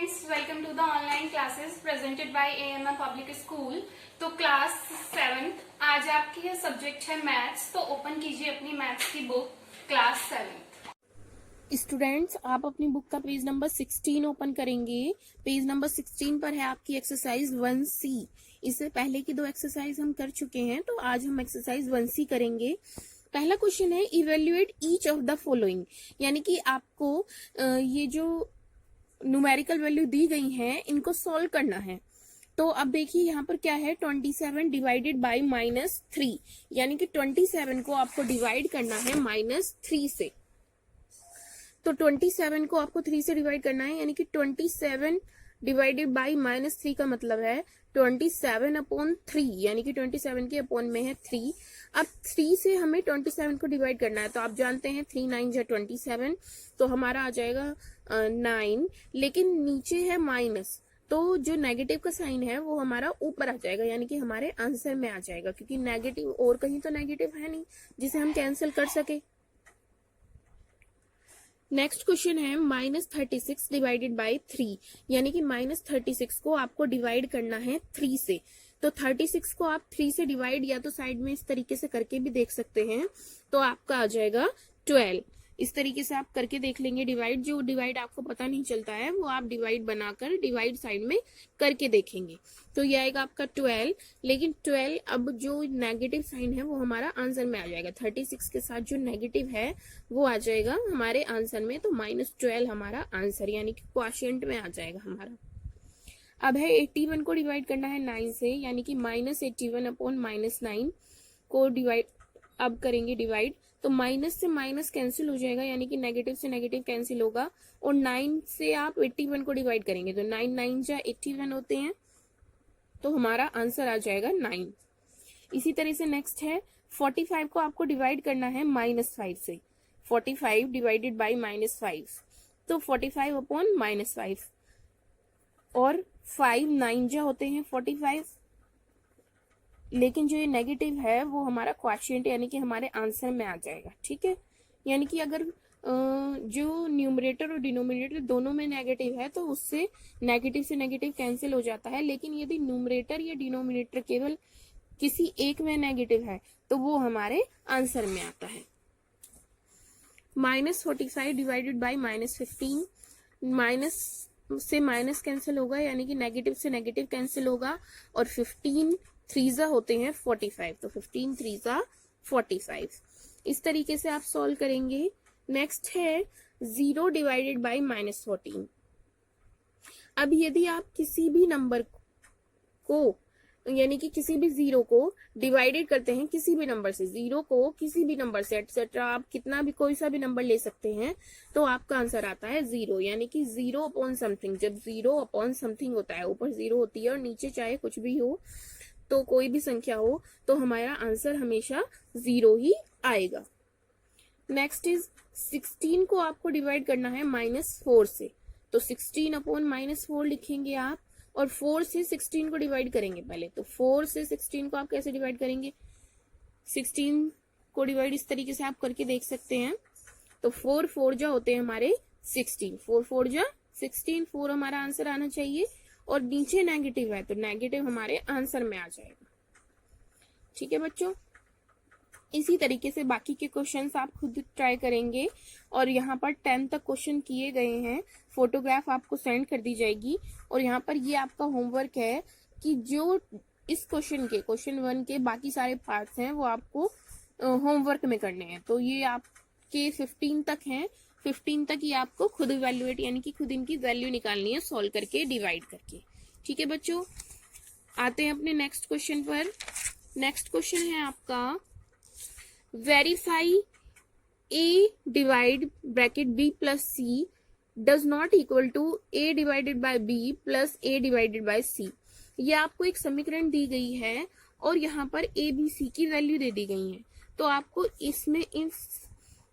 Friends, welcome to the online classes presented by AMM public school. तो class 7th आज आपकी subject है maths. तो ओपन कीजिए अपनी मैथ्स की बुक क्लास 7th। स्टूडेंट्स, आप अपनी बुक का पेज नंबर 16 ओपन करेंगे। पेज नंबर 16 पर है आपकी एक्सरसाइज 1C। इससे पहले की 2 एक्सरसाइज हम कर चुके हैं, तो आज हम एक्सरसाइज 1C करेंगे। पहला क्वेश्चन है evaluate each of the following, यानी कि आपको ये जो न्यूमेरिकल वैल्यू दी गई हैं इनको सॉल्व करना है। तो अब देखिए यहाँ पर क्या है, 27 डिवाइडेड बाई -3, यानी कि 27 को आपको डिवाइड करना है -3 से। तो 27 को आपको 3 से डिवाइड करना है, यानी कि 27 डिवाइडेड बाई -3 का मतलब है 27/3, यानी कि 27 के अपॉन में है 3। अब 3 से हमें 27 को डिवाइड करना है, तो आप जानते हैं 3 9 जा 27, तो हमारा आ जाएगा 9, लेकिन नीचे है माइनस, तो जो नेगेटिव का साइन है वो हमारा ऊपर आ जाएगा, यानी कि हमारे आंसर में आ जाएगा, क्योंकि नेगेटिव और कहीं तो नेगेटिव है नहीं जिसे हम कैंसिल कर सके। नेक्स्ट क्वेश्चन है -36 डिवाइडेड बाई 3, यानी कि -36 को आपको डिवाइड करना है 3 से। तो 36 को आप 3 से डिवाइड या तो साइड में इस तरीके से करके भी देख सकते हैं, तो आपका आ जाएगा 12। इस तरीके से आप करके देख लेंगे डिवाइड। जो डिवाइड आपको पता नहीं चलता है वो आप डिवाइड बनाकर डिवाइड साइड में करके देखेंगे, तो ये आएगा आपका 12। लेकिन 12 अब जो नेगेटिव साइन है वो हमारा आंसर में आ जाएगा, 36 के साथ जो नेगेटिव है वो आ जाएगा हमारे आंसर में, तो -12 हमारा आंसर, यानी कि क्वोशिएंट में आ जाएगा हमारा। अब है 81 को डिवाइड करना है 9 से, यानी कि -81/-9 को डिवाइड अब करेंगे डिवाइड। तो माइनस से माइनस कैंसिल हो जाएगा, यानी कि नेगेटिव से नेगेटिव कैंसिल होगा, और 9 से आप 81 को डिवाइड करेंगे तो 9 9 जा 81 होते हैं, तो हमारा आंसर आ जाएगा 9। इसी तरह से नेक्स्ट है 45 को आपको डिवाइड करना है -5 से। 45 डिवाइडेड बाई -5, तो 45/-5, और 5 9 जा होते हैं 45, लेकिन जो ये नेगेटिव है वो हमारा क्वोशिएंट, यानी कि हमारे आंसर में आ जाएगा। ठीक है, यानी कि अगर जो न्यूमरेटर और डिनोमिनेटर दोनों में नेगेटिव है तो उससे नेगेटिव से नेगेटिव कैंसिल हो जाता है, लेकिन यदि न्यूमरेटर या डिनोमिनेटर केवल किसी एक में नेगेटिव है तो वो हमारे आंसर में आता है। -45 डिवाइडेड बाई -15, माइनस से माइनस कैंसिल होगा, यानी कि नेगेटिव से नेगेटिव कैंसिल होगा, और 15 3 होते हैं 45, तो 15 3 45। इस तरीके से आप सॉल्व करेंगे। नेक्स्ट है 0 डिवाइडेड बाई -14। अब यदि आप किसी भी नंबर को, यानी कि किसी भी 0 को डिवाइडेड करते हैं किसी भी नंबर से, 0 को किसी भी नंबर से एटसेट्रा, आप कितना भी कोई सा भी नंबर ले सकते हैं, तो आपका आंसर आता है 0, यानी कि 0/समथिंग। जब 0/समथिंग होता है, ऊपर 0 होती है और नीचे चाहे कुछ भी हो, तो कोई भी संख्या हो, तो हमारा आंसर हमेशा 0 ही आएगा। नेक्स्ट इज 16 को आपको डिवाइड करना है -4 से, तो 16/-4 लिखेंगे आप, और 4 से 16 को डिवाइड करेंगे पहले। तो 4 से 16 को आप कैसे डिवाइड करेंगे, 16 को डिवाइड इस तरीके से आप करके देख सकते हैं। तो 4 4 जा होते हैं हमारे 16, 4 4 जा 16, 4 हमारा आंसर आना चाहिए, और नीचे नेगेटिव है तो नेगेटिव हमारे आंसर में आ जाएगा। ठीक है बच्चों, इसी तरीके से बाकी के क्वेश्चंस आप खुद ट्राई करेंगे, और यहाँ पर 10 तक क्वेश्चन किए गए हैं, फोटोग्राफ आपको सेंड कर दी जाएगी। और यहाँ पर ये आपका होमवर्क है कि जो इस क्वेश्चन 1 के बाकी सारे पार्ट्स हैं वो आपको होमवर्क में करने हैं। तो ये आपके 15 तक हैं, 15 तक ही आपको खुद इवेल्युएट, यानी कि खुद इनकी वैल्यू निकालनी है सॉल्व करके, डिवाइड करके। ठीक है बच्चों, आते हैं अपने नेक्स्ट क्वेश्चन पर। नेक्स्ट क्वेश्चन है आपका verify a divide bracket b plus c does not equal to a divided by b plus a divided by c। ये आपको एक समीकरण दी गई है और यहाँ पर a b c की वैल्यू दे दी गई है, तो आपको इसमें इस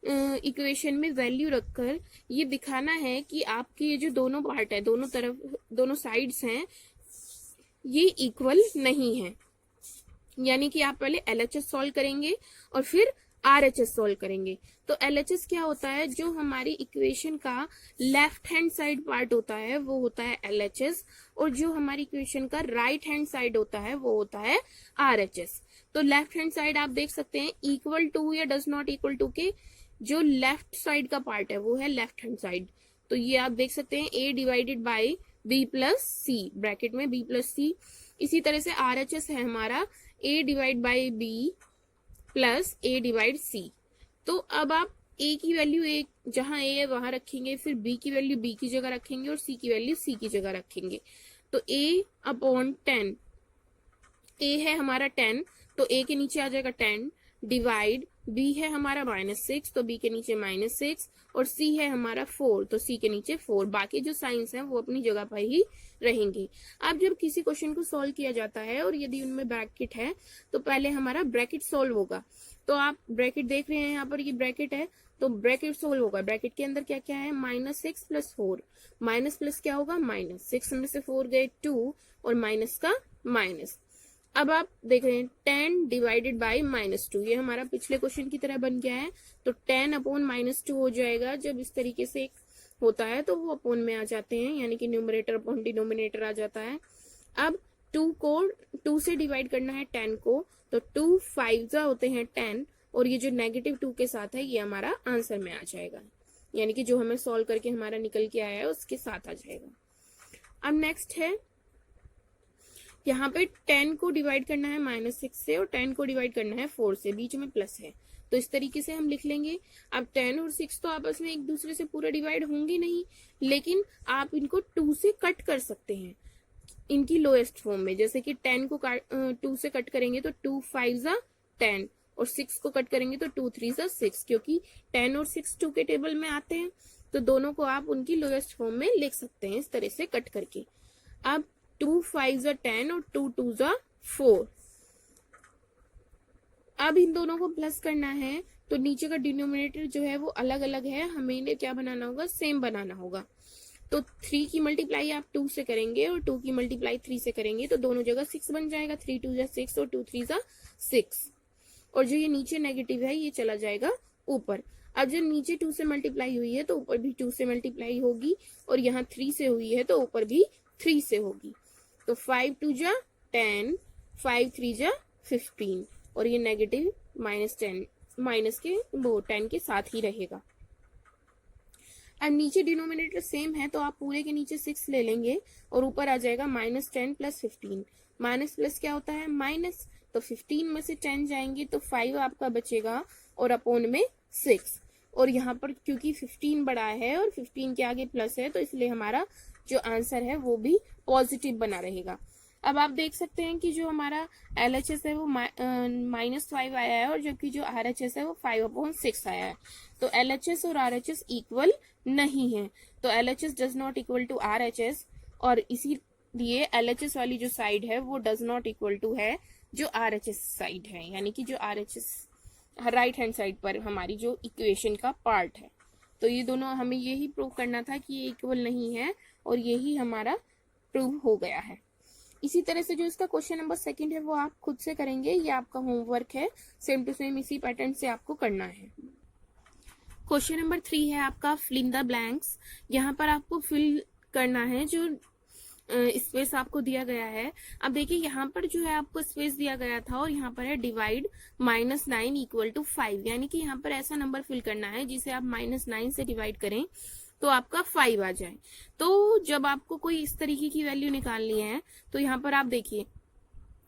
इक्वेशन में वैल्यू रखकर ये दिखाना है कि आपके ये जो दोनों पार्ट है, दोनों तरफ, दोनों साइड्स हैं, ये इक्वल नहीं है। यानी कि आप पहले LHS सॉल्व करेंगे और फिर RHS सॉल्व करेंगे। तो LHS क्या होता है, जो हमारी इक्वेशन का लेफ्ट हैंड साइड पार्ट होता है वो होता है LHS, और जो हमारी इक्वेशन का राइट हैंड साइड होता है वो होता है RHS। तो लेफ्ट हैंड साइड आप देख सकते हैं इक्वल टू या डज नॉट इक्वल टू के जो लेफ्ट साइड का पार्ट है वो है लेफ्ट हैंड साइड। तो ये आप देख सकते हैं A divided by B plus C, bracket में B प्लस सी। इसी तरह से RHS है हमारा A divide by B plus A divide C। तो अब आप A की वैल्यू एक जहां A है वहां रखेंगे, फिर B की वैल्यू B की जगह रखेंगे और C की वैल्यू C की जगह रखेंगे। तो A अपॉन 10, A है हमारा 10 तो A के नीचे आ जाएगा 10 डिवाइड B है हमारा -6 तो B के नीचे -6 और C है हमारा 4 तो C के नीचे 4। बाकी जो साइंस है वो अपनी जगह पर ही रहेंगे। अब जब किसी क्वेश्चन को सॉल्व किया जाता है और यदि उनमें ब्रैकेट है तो पहले हमारा ब्रैकेट सॉल्व होगा। तो आप ब्रैकेट देख रहे हैं यहाँ पर, ये ब्रैकेट है तो ब्रैकेट सॉल्व होगा। ब्रैकेट के अंदर क्या क्या है, -6 प्लस 4, माइनस प्लस क्या होगा -6 में से 4 गए 2 और माइनस का माइनस। अब आप देख रहे हैं 10 डिवाइडेड बाई -2, ये हमारा पिछले क्वेश्चन की तरह बन गया है। तो 10 अपॉन -2 हो जाएगा। जब इस तरीके से होता है तो वो अपॉन में आ जाते हैं, यानी कि न्यूमरेटर अपॉन डिनोमिनेटर आ जाता है। अब 2 को 2 से डिवाइड करना है 10 को, तो 2 5 होते हैं 10 और ये जो -2 के साथ है ये हमारा आंसर में आ जाएगा, यानी कि जो हमें सॉल्व करके हमारा निकल के आया है उसके साथ आ जाएगा। अब नेक्स्ट है यहाँ पे 10 को डिवाइड करना है -6 से और 10 को डिवाइड करना है 4 से, बीच में प्लस है तो इस तरीके से हम लिख लेंगे। अब 10 और 6 तो आपस में एक दूसरे से पूरा डिवाइड होंगे नहीं, लेकिन आप इनको 2 से कट कर सकते हैं इनकी लोएस्ट फॉर्म में। जैसे कि 10 को 2 से कट करेंगे तो 2 5 10 और 6 को कट करेंगे तो 2 3 6, क्योंकि 10 और 6 2 के टेबल में आते हैं तो दोनों को आप उनकी लोएस्ट फॉर्म में लिख सकते हैं इस तरह से कट करके। अब 2 5 10 और 2 2 4। अब इन दोनों को प्लस करना है तो नीचे का डिनोमिनेटर जो है वो अलग अलग है, हमें इन्हें क्या बनाना होगा, सेम बनाना होगा। तो 3 की मल्टीप्लाई आप 2 से करेंगे और 2 की मल्टीप्लाई 3 से करेंगे तो दोनों जगह 6 बन जाएगा। 3 2 6 और 2 3 6, और जो ये नीचे नेगेटिव है ये चला जाएगा ऊपर। अब जब नीचे 2 से मल्टीप्लाई हुई है तो ऊपर भी 2 से मल्टीप्लाई होगी, और यहाँ 3 से हुई है तो ऊपर भी 3 से होगी। तो 5 2 10, 5 3 15, और ये नेगेटिव -10 माइनस के वो 10 के साथ ही रहेगा। अब नीचे डिनोमिनेटर सेम है तो आप पूरे के नीचे 6 ले लेंगे और ऊपर आ जाएगा -10 प्लस 15। माइनस प्लस क्या होता है, माइनस, तो 15 में से 10 जाएंगे तो 5 आपका बचेगा और अपॉन में 6। और यहाँ पर क्योंकि 15 बड़ा है और 15 के आगे प्लस है तो इसलिए हमारा जो आंसर है वो भी पॉजिटिव बना रहेगा। अब आप देख सकते हैं कि जो हमारा LHS है वो -5 आया है और जबकि जो RHS है वो 5/6 आया है। तो LHS और RHS इक्वल नहीं है, तो LHS does not equal to RHS, और इसीलिए LHS वाली जो साइड है वो डज नॉट इक्वल टू है जो RHS साइड है, यानी कि जो RHS राइट हैंड साइड पर हमारी जो इक्वेशन का पार्ट है। तो ये दोनों हमें यही प्रूव करना था कि ये इक्वल नहीं है, और यही हमारा प्रूव हो गया है। इसी तरह से जो इसका क्वेश्चन नंबर 2 है वो आप खुद से करेंगे, ये आपका होमवर्क है, सेम टू सेम इसी पैटर्न से आपको करना है। क्वेश्चन नंबर 3 है आपका फिल इन द ब्लैंक्स। यहाँ पर आपको फिल करना है जो स्पेस आपको दिया गया है। अब देखिए यहाँ पर जो है आपको स्पेस दिया गया था और यहाँ पर है डिवाइड -9 इक्वल टू 5, यानी कि यहाँ पर ऐसा नंबर फिल करना है जिसे आप -9 से डिवाइड करें तो आपका 5 आ जाए। तो जब आपको कोई इस तरीके की वैल्यू निकालनी है तो यहाँ पर आप देखिए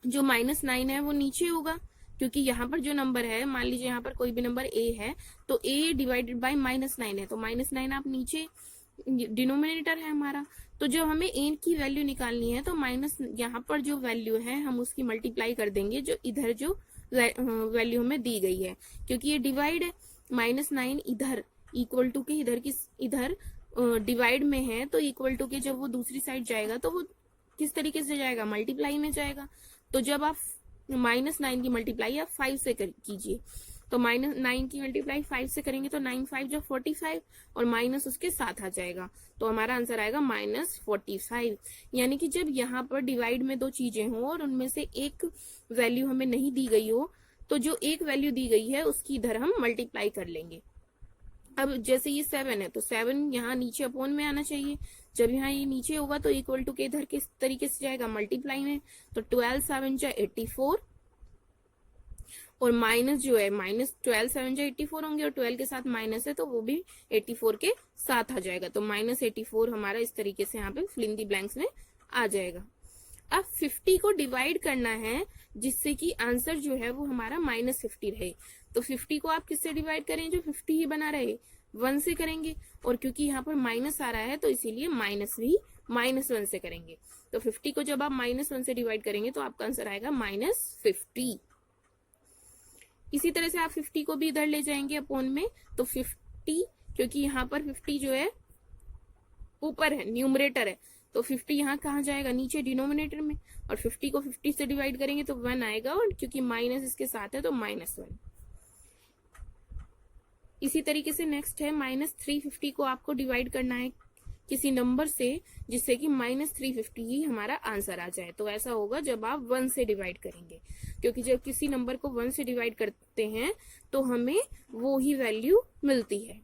जो -9 है वो नीचे होगा, क्योंकि यहाँ पर जो नंबर है, मान लीजिए यहाँ पर कोई भी नंबर a है तो a डिवाइडेड बाय -9 है, तो -9 आप नीचे, डिनोमिनेटर है हमारा। तो जब हमें a की वैल्यू निकालनी है तो माइनस यहाँ पर जो वैल्यू है हम उसकी मल्टीप्लाई कर देंगे जो इधर जो वैल्यू हमें दी गई है, क्योंकि ये डिवाइड है। -9 इधर इक्वल टू के इधर डिवाइड में है तो इक्वल टू के जब वो दूसरी साइड जाएगा तो वो किस तरीके से जाएगा, मल्टीप्लाई में जाएगा। तो जब आप -9 की मल्टीप्लाई आप 5 से कीजिए, तो -9 की मल्टीप्लाई 5 से करेंगे तो 9 5 जो 45 और माइनस उसके साथ आ जाएगा, तो हमारा आंसर आएगा -45। यानी कि जब यहाँ पर डिवाइड में दो चीजें हों और उनमें से एक वैल्यू हमें नहीं दी गई हो तो जो एक वैल्यू दी गई है उसकी इधर हम मल्टीप्लाई कर लेंगे। अब जैसे ये 7 है तो 7 यहाँ नीचे अपोन में आना चाहिए। जब यहाँ ये नीचे होगा तो इक्वल टू के इधर किस तरीके से जाएगा, मल्टीप्लाई में। तो 12 7 जा 84 और माइनस जो है माइनस 12 7 जा 84 होंगे और 12 के साथ माइनस है तो वो भी 84 के साथ आ जाएगा। तो -84 हमारा इस तरीके से यहाँ पे फिल इन दी ब्लैंक्स में आ जाएगा। अब 50 को डिवाइड करना है जिससे कि आंसर जो है वो हमारा -50 रहे। तो 50 को आप किससे डिवाइड करें, जो 50 ही बना रहे 1 से करेंगे, और क्योंकि यहाँ पर माइनस आ रहा है तो इसीलिए माइनस भी -1 से करेंगे। तो 50 को जब आप -1 से डिवाइड करेंगे तो आपका आंसर आएगा -50। इसी तरह से आप 50 को भी इधर ले जाएंगे अपोन में, तो 50 क्योंकि यहाँ पर 50 जो है ऊपर है, न्यूमरेटर है, तो 50 यहाँ कहाँ जाएगा, नीचे डिनोमिनेटर में, और 50 को 50 से डिवाइड करेंगे तो 1 आएगा, और क्योंकि माइनस इसके साथ है तो -1। इसी तरीके से नेक्स्ट है -350 को आपको डिवाइड करना है किसी नंबर से जिससे कि -350 ही हमारा आंसर आ जाए। तो ऐसा होगा जब आप 1 से डिवाइड करेंगे, क्योंकि जब किसी नंबर को 1 से डिवाइड करते हैं तो हमें वो ही वैल्यू मिलती है।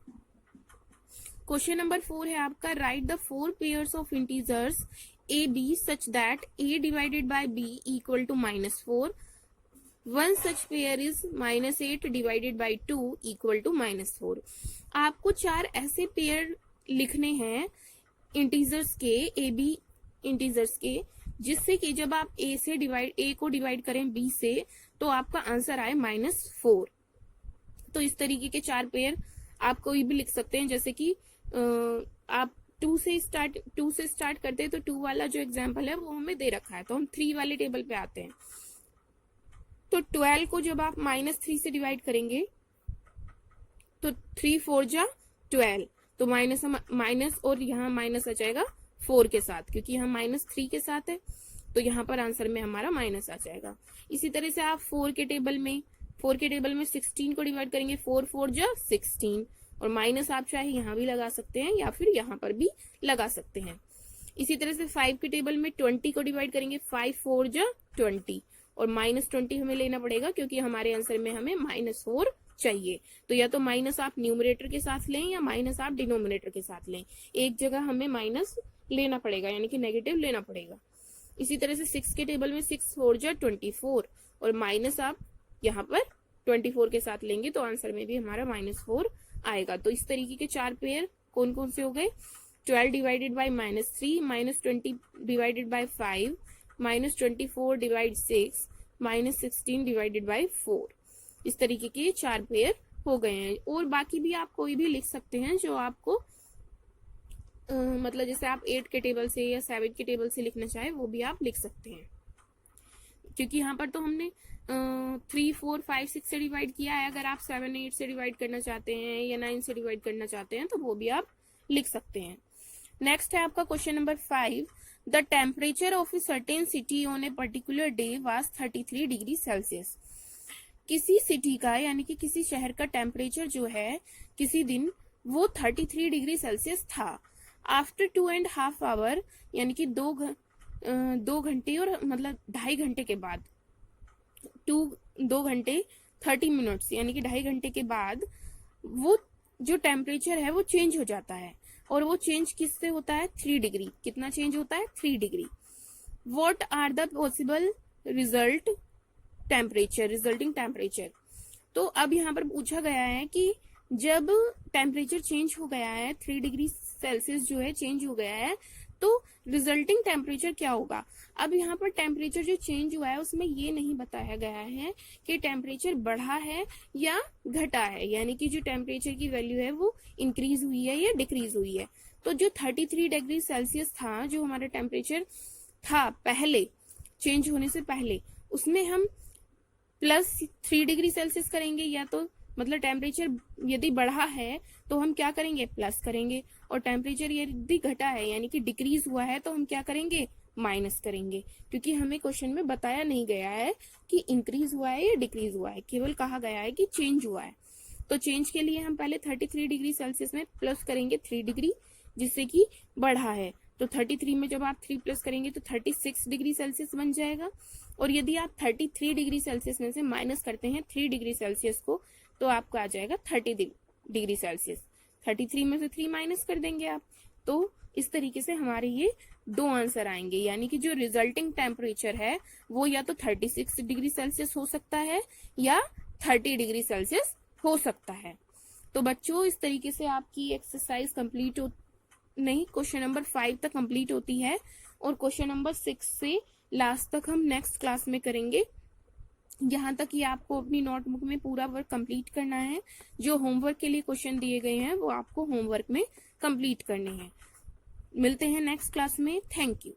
क्वेश्चन नंबर 4 है आपका, write the 4 pairs of integers A B such that a divided by b equal to -4। One such pair is -8 divided by 2 equal to -4। आपको 4 ऐसे पेयर लिखने हैं इंटीजर्स के, ए बी इंटीजर्स के, जिससे कि जब आप a को डिवाइड करें b से तो आपका आंसर आए -4। तो इस तरीके के 4 पेयर आप कोई भी लिख सकते हैं, जैसे कि आप 2 से स्टार्ट करते हैं तो 2 वाला जो एग्जाम्पल है वो हमें दे रखा है, तो हम 3 वाले टेबल पे आते हैं। तो 12 को जब आप -3 से डिवाइड करेंगे तो 3 4 जा 12, तो माइनस और यहाँ माइनस आ जाएगा 4 के साथ, क्योंकि यहाँ -3 के साथ है तो यहाँ पर आंसर में हमारा माइनस आ जाएगा। इसी तरह से आप 4 के टेबल में 16 को डिवाइड करेंगे, 4 4 जा 16, और माइनस आप चाहे यहाँ भी लगा सकते हैं या फिर यहाँ पर भी लगा सकते हैं। इसी तरह से 5 के टेबल में 20 को डिवाइड करेंगे, 5 4 जा 20, और -20 हमें लेना पड़ेगा क्योंकि हमारे आंसर में हमें -4 चाहिए। तो या तो माइनस आप न्यूमरेटर के साथ लें या माइनस आप डिनोमिनेटर के साथ लें, एक जगह हमें माइनस लेना पड़ेगा, यानी कि नेगेटिव लेना पड़ेगा। इसी तरह से 6 के टेबल में 6 4 जा 24, और माइनस आप यहाँ पर 24 के साथ लेंगे तो आंसर में भी हमारा -4 आएगा। तो इस तरीके के 4 पेयर कौन कौन से हो गए, 12 divided by -3, -20 divided by 5, -24 divide 6, -16 divided by 4। इस तरीके के 4 पेयर हो गए हैं। और बाकी भी आप कोई भी लिख सकते हैं जो आपको मतलब जैसे आप 8 के टेबल से या 7 के टेबल से लिखना चाहे वो भी आप लिख सकते हैं, क्योंकि यहाँ पर तो हमने 3 4 5 6 से डिवाइड किया है। अगर आप 7 8 से डिवाइड करना चाहते हैं या 9 से डिवाइड करना चाहते हैं तो वो भी आप लिख सकते हैं। नेक्स्ट है आपका question number 5, the temperature of a certain city on a particular day was 33 degree Celsius. किसी सिटी का यानी कि किसी शहर का टेम्परेचर जो है किसी दिन वो 33 डिग्री सेल्सियस था। आफ्टर 2.5 आवर यानी कि 2 घंटे और मतलब 2.5 घंटे के बाद, 2 घंटे 30 मिनट्स यानी कि 2.5 घंटे के बाद वो जो टेम्परेचर है वो चेंज हो जाता है, और वो चेंज किससे होता है, 3 डिग्री। कितना चेंज होता है, 3 डिग्री। What are the possible resulting temperature. तो अब यहाँ पर पूछा गया है कि जब टेम्परेचर चेंज हो गया है, 3 डिग्री सेल्सियस जो है चेंज हो गया है, तो रिजल्टिंग टेम्परेचर क्या होगा। अब यहाँ पर टेम्परेचर जो चेंज हुआ है उसमें ये नहीं बताया गया है कि टेम्परेचर बढ़ा है या घटा है, यानी कि जो टेम्परेचर की वैल्यू है वो इंक्रीज हुई है या डिक्रीज हुई है। तो जो 33 डिग्री सेल्सियस था, जो हमारा टेम्परेचर था पहले चेंज होने से पहले, उसमें हम +3 डिग्री सेल्सियस करेंगे, या तो मतलब टेम्परेचर यदि बढ़ा है तो हम क्या करेंगे, प्लस करेंगे, और टेम्परेचर यदि घटा है यानी कि डिक्रीज हुआ है तो हम क्या करेंगे, माइनस करेंगे, क्योंकि हमें क्वेश्चन में बताया नहीं गया है कि इंक्रीज हुआ है या डिक्रीज हुआ है, केवल कहा गया है कि चेंज हुआ है। तो चेंज के लिए हम पहले 33 डिग्री सेल्सियस में प्लस करेंगे 3 डिग्री, जिससे कि बढ़ा है, तो 33 में जब आप 3 प्लस करेंगे तो 36 डिग्री सेल्सियस बन जाएगा। और यदि आप 33 डिग्री सेल्सियस में से माइनस करते हैं 3 डिग्री सेल्सियस को, तो आपका आ जाएगा 30 डिग्री सेल्सियस। 33 में से 3 माइनस कर देंगे आप, तो इस तरीके से हमारे ये 2 आंसर आएंगे। यानी कि जो रिजल्टिंग टेम्परेचर है वो या तो 36 डिग्री सेल्सियस हो सकता है या 30 डिग्री सेल्सियस हो सकता है। तो बच्चों इस तरीके से आपकी एक्सरसाइज कंप्लीट नहीं, क्वेश्चन नंबर 5 तक कंप्लीट होती है और क्वेश्चन नंबर 6 से लास्ट तक हम नेक्स्ट क्लास में करेंगे। यहाँ तक ही आपको अपनी नोटबुक में पूरा वर्क कंप्लीट करना है। जो होमवर्क के लिए क्वेश्चन दिए गए हैं वो आपको होमवर्क में कंप्लीट करने हैं। मिलते हैं नेक्स्ट क्लास में। Thank you.